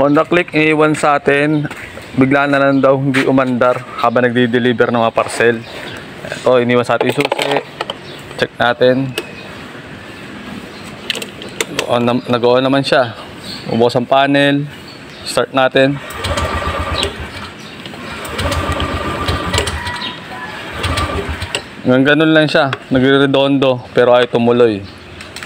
Honda Click iniwan sa atin. Bigla na lang daw hindi umandar habang nagdi-deliver ng mga parcel. Ito, iniwan sa atin yung susi. Check natin. Nag-on naman siya. Ubos ang panel. Start natin. Ganun lang siya. Nagre-redondo pero ay tumuloy.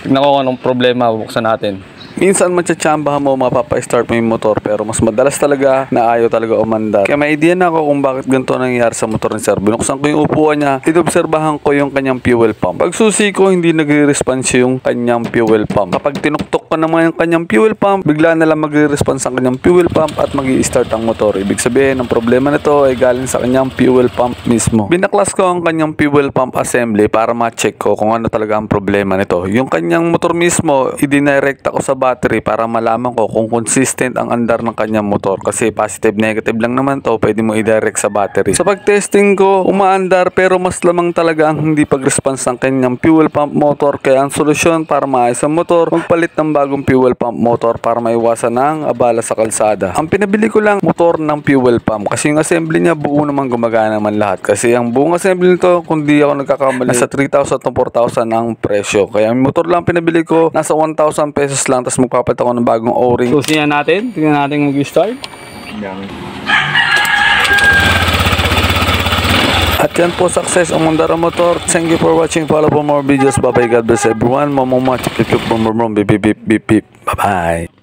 Tignan ko kung anong problema. Bubuksan natin. Minsan matsatsambahan mo, mapapa-start mo yung motor, pero mas madalas talaga na ayaw talaga umandar. Kaya may idea na ako kung bakit ganito nangyayari sa motor ni Sir. Binuksan ko yung upuan niya, inobserbahan ko yung kanyang fuel pump. Pag susi ko, hindi nagre-response yung kanyang fuel pump. Kapag tinuktok ko naman yung kanyang fuel pump, bigla na lang magre-response ang kanyang fuel pump at mag-i-start ang motor. Ibig sabihin, ang problema nito ay galing sa kanyang fuel pump mismo. Binaklas ko ang kanyang fuel pump assembly para ma-check ko kung ano talaga ang problema nito. Yung kanyang motor mismo, idinirekta ko sa battery para malaman ko kung consistent ang andar ng kanyang motor, kasi positive negative lang naman to, pwede mo i-direct sa battery. Sa pag-testing ko, umaandar pero mas lamang talaga ang hindi pag-response ng kanyang fuel pump motor. Kaya ang solusyon para maayos ang motor, magpalit ng bagong fuel pump motor para maiwasan ng abala sa kalsada. Ang pinabili ko lang motor ng fuel pump kasi yung assembly niya buo naman, gumagana naman lahat. Kasi ang buong assembly nito, kung di ako nagkakamali, nasa 3,000 to 4,000 ang presyo. Kaya ang motor lang pinabili ko, nasa 1,000 pesos lang, tapos magpapalit ako ng bagong O-ring. Susiyan natin, tingnan natin mag-start. At yan po, success ang Mondara Motor. Thank you for watching. Follow for more videos. Bye bye. God bless everyone. Mamama, chip chip chip, bum bum bum, beep beep beep beep. Bye bye.